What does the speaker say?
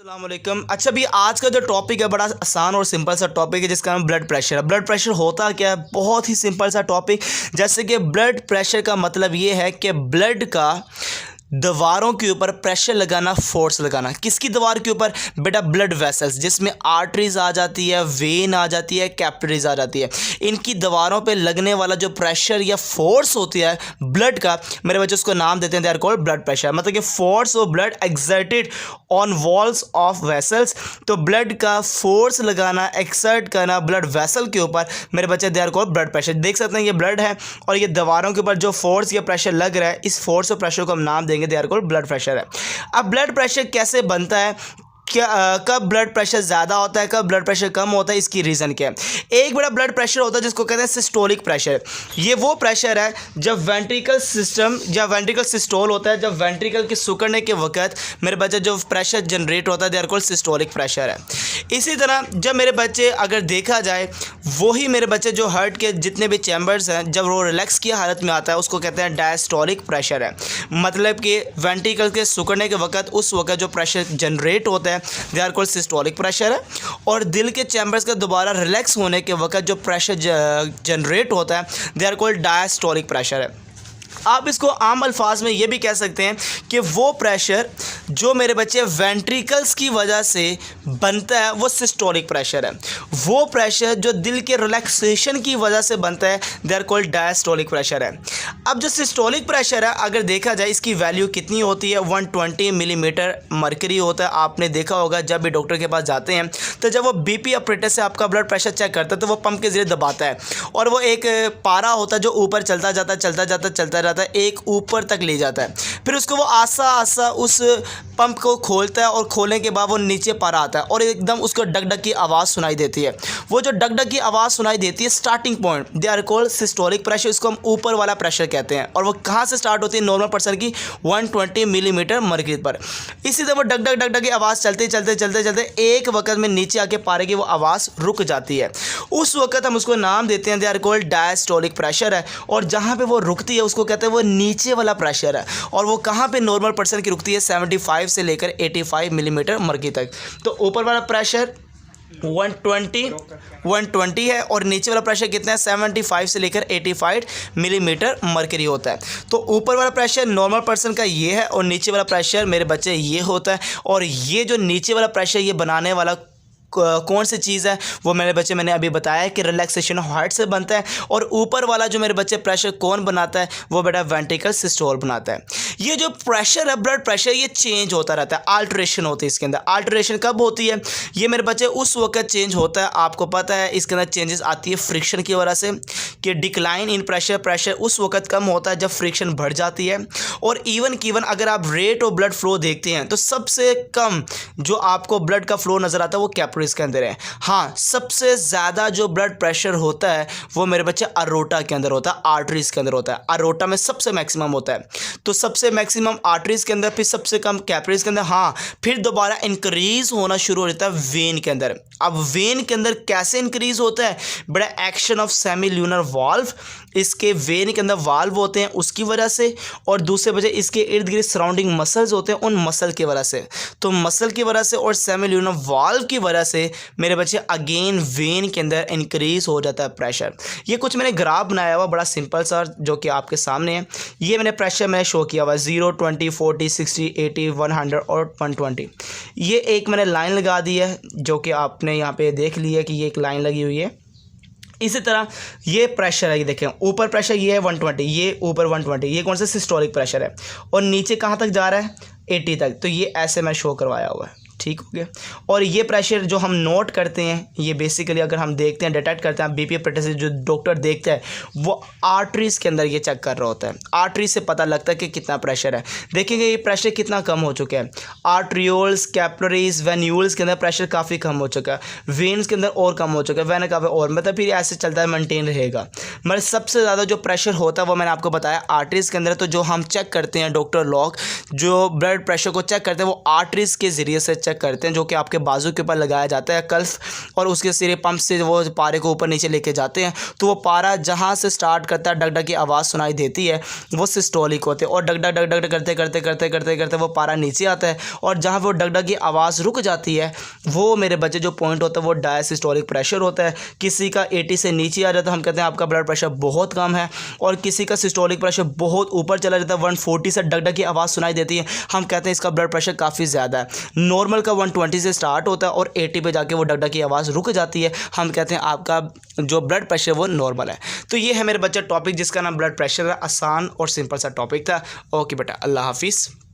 अस्सलाम वालेकुम। अच्छा भी आज का जो टॉपिक है बड़ा आसान और सिंपल सा टॉपिक है जिसका नाम ब्लड प्रेशर है। ब्लड प्रेशर होता क्या है? बहुत ही सिंपल सा टॉपिक। जैसे कि ब्लड प्रेशर का मतलब ये है कि ब्लड का दीवारों के ऊपर प्रेशर लगाना, फोर्स लगाना। किसकी दीवार के ऊपर? बेटा ब्लड वेसल्स, जिसमें आर्टरीज आ जाती है, वेन आ जाती है, कैपिलरीज आ जाती है। इनकी दीवारों पे लगने वाला जो प्रेशर या फोर्स होती है ब्लड का, मेरे बच्चे उसको नाम देते हैं they are called blood pressure. मतलब कि force of blood exerted on walls of vessels. तो ब्लड का फोर्स लगाना, एक्सर्ट करना ब्लड वेसल के ऊपर, मेरे बच्चे they are called blood pressure. देख सकते हैं ये ब्लड है और ये दीवारों के ऊपर जो फोर्स या प्रेशर लग रहा है, इस फोर्स और प्रेशर को हम नाम देंगे they are called blood pressure है। अब ब्लड प्रेशर कैसे बनता है, क्या कब ब्लड प्रेशर ज़्यादा होता है, कब ब्लड प्रेशर कम होता है, इसकी रीज़न क्या है? एक बड़ा ब्लड प्रेशर होता है जिसको कहते हैं सिस्टोलिक प्रेशर। ये वो प्रेशर है जब वेंट्रिकल सिस्टम या वेंट्रिकल सिस्टोल होता है, जब वेंट्रिकल के सिकुड़ने के वक्त मेरे बच्चे जो प्रेशर जनरेट होता है they are called systolic pressure है। इसी तरह जब मेरे बच्चे अगर देखा जाए, वही मेरे बच्चे जो हार्ट के जितने भी चैम्बर्स हैं जब वो रिलैक्स की हालत में आता है उसको कहते हैं डायस्टोलिक प्रेशर है। मतलब कि वेंट्रिकल के सिकुड़ने के वक्त उस वक्त जो प्रेशर जनरेट होता है they are called systolic pressure है। और दिल के चैम्बर्स का दोबारा रिलैक्स होने के वक्त जो प्रेशर जनरेट होता है they are called diastolic pressure है। आप इसको आम अल्फाज में ये भी कह सकते हैं कि वो प्रेशर जो मेरे बच्चे वेंट्रिकल्स की वजह से बनता है वो सिस्टोलिक प्रेशर है। वो प्रेशर जो दिल के रिलैक्सेशन की वजह से बनता है they are called diastolic pressure है। अब जो सिस्टोलिक प्रेशर है अगर देखा जाए इसकी वैल्यू कितनी होती है, 120 मिलीमीटर मर्करी होता है। आपने देखा होगा जब भी डॉक्टर के पास जाते हैं तो जब वो बीपी ऑपरेटर से आपका ब्लड प्रेशर चेक करता है तो वो पंप के जरिए दबाता है और वो एक पारा होता है जो ऊपर चलता जाता है, एक ऊपर तक ले जाता है। फिर उसको वो आसा आसा उस पंप को खोलता है और खोलने के बाद वो नीचे पारा आता है और एकदम उसको डग डग की आवाज़ सुनाई देती है। वो जो डग डग की आवाज़ सुनाई देती है starting point they are called systolic pressure. इसको हम ऊपर वाला प्रेशर कहते हैं और वो कहाँ से स्टार्ट होती है? नॉर्मल पर्सन की 120 मिलीमीटर मर्करी पर। इसी तरह वो डग डग की आवाज़ चलते एक वक्त में नीचे आके पारे की वो आवाज़ रुक जाती है। उस वक्त हम उसको नाम देते हैं they are called diastolic pressure है। और जहाँ पे वो रुकती है उसको कहते हैं वो नीचे वाला प्रेशर है। और वो कहाँ पे नॉर्मल पर्सन की रुकती है? 75 से लेकर 85 मिलीमीटर मर्करी तक। तो ऊपर वाला प्रेशर 120 है और नीचे वाला प्रेशर कितना है? 75 से लेकर 85 मिलीमीटर मर्करी होता है। तो ऊपर वाला प्रेशर नॉर्मल पर्सन का ये है और नीचे वाला प्रेशर मेरे बच्चे ये होता है। और ये जो नीचे वाला प्रेशर ये बनाने वाला कौन सी चीज़ है वो मेरे बच्चे मैंने अभी बताया है कि रिलैक्सेशन हार्ट से बनता है। और ऊपर वाला जो मेरे बच्चे प्रेशर कौन बनाता है वो बेटा वेंट्रिकल सिस्टोल बनाता है। ये जो प्रेशर है ब्लड प्रेशर ये चेंज होता रहता है, अल्टरेशन होती है इसके अंदर। अल्टरेशन कब होती है? ये मेरे बच्चे उस वक्त चेंज होता है, आपको पता है इसके अंदर चेंजेस आती है फ्रिक्शन की वजह से कि डिक्लाइन इन प्रेशर उस वक्त कम होता है जब फ्रिक्शन बढ़ जाती है। और इवन अगर आप रेट ऑफ ब्लड फ्लो देखते हैं तो सबसे कम जो आपको ब्लड का फ्लो नज़र आता है वो कैपिलरीज के अंदर है। हाँ, सबसे ज़्यादा जो ब्लड प्रेशर होता है वो मेरे बच्चे अरोटा के अंदर होता है, आर्टरीज के अंदर होता है। अरोटा में सबसे मैक्सिमम होता है, तो सबसे मैक्सिमम आर्टरीज के अंदर, फिर सबसे कम कैपिलरीज के अंदर। हाँ, फिर दोबारा इंक्रीज होना शुरू हो जाता है वेन के अंदर। अब वेन के अंदर कैसे इंक्रीज होता है? बड़ा action of semi lunar valve, इसके वेन के अंदर वाल्व होते हैं उसकी वजह से, और दूसरे वजह इसके इर्द गिर्द सराउंडिंग मसल्स होते हैं उन मसल की वजह से। तो मसल की वजह से और सेमी ल्यूनर वाल्व की वजह से मेरे बच्चे अगेन वेन के अंदर इंक्रीज हो जाता है प्रेशर। ये कुछ मैंने ग्राफ बनाया हुआ बड़ा सिंपल सा जो कि आपके सामने है। ये मैंने प्रेशर मैंने शो किया हुआ 0, 20, 40, 60, 80, 100 और 120। ये एक मैंने लाइन लगा दी है जो कि आपने यहाँ पे देख लिया कि ये एक लाइन लगी हुई है। इसी तरह ये प्रेशर है, ये देखें ऊपर प्रेशर ये है 120, ये ऊपर 120, ये कौन सा सिस्टोलिक प्रेशर है। और नीचे कहाँ तक जा रहा है? 80 तक। तो ये ऐसे मैं शो करवाया हुआ है, ठीक हो गया। और ये प्रेशर जो हम नोट करते हैं ये बेसिकली अगर हम देखते हैं, डिटेक्ट करते हैं, बीपी ऑपरेटर से जो डॉक्टर देखता है वो आर्टरीज के अंदर ये चेक कर रहा होता है। आर्टरीज से पता लगता है कि कितना प्रेशर है। देखेंगे ये प्रेशर कितना कम हो चुका है। आर्ट्रियोल्स, कैपिलरीज, वेन्यूल्स के अंदर प्रेशर काफ़ी कम हो चुका है, वेन्स के अंदर और कम हो चुका है, वेन काफ़ी और, मतलब फिर ऐसे चलता है, मेंटेन रहेगा। मगर सबसे ज़्यादा जो प्रेशर होता है वो मैंने आपको बताया आर्टरीज के अंदर। तो जो हम चेक करते हैं डॉक्टर लोग जो ब्लड प्रेशर को चेक करते हैं वो आर्टरीज के ज़रिए से चेक करते हैं, जो कि आपके बाजू के ऊपर लगाया जाता है कल्फ, और उसके सिरे पंप से वो पारे को ऊपर नीचे लेके जाते हैं। तो वो पारा जहाँ से स्टार्ट करता है, डग डग की आवाज़ सुनाई देती है, वो सिस्टोलिक होते हैं। और डग डग डग डग करते करते करते करते करते वो पारा नीचे आता है, और जहाँ वो डग डग की आवाज़ रुक जाती है, वो मेरे बच्चे जो पॉइंट होता है वो डायसिस्टोलिक प्रेशर होता है। किसी का 80 से नीचे आ जाता है, हम कहते हैं आपका ब्लड प्रेशर बहुत कम है, और किसी का सिस्टोलिक प्रेशर बहुत ऊपर चला जाता है, 140 से डग डग की आवाज़ सुनाई देती है, हम कहते हैं इसका ब्लड प्रेशर काफ़ी ज़्यादा है। नॉर्मल का 120 से स्टार्ट होता है और 80 पे जाके वो डग डग की आवाज़ रुक जाती है, हम कहते हैं आपका जो ब्लड प्रेशर वो नॉर्मल है। तो ये है मेरे बच्चे टॉपिक जिसका नाम ब्लड प्रेशर है, आसान और सिंपल सा टॉपिक था। ओके बेटा, अल्लाह हाफिज़।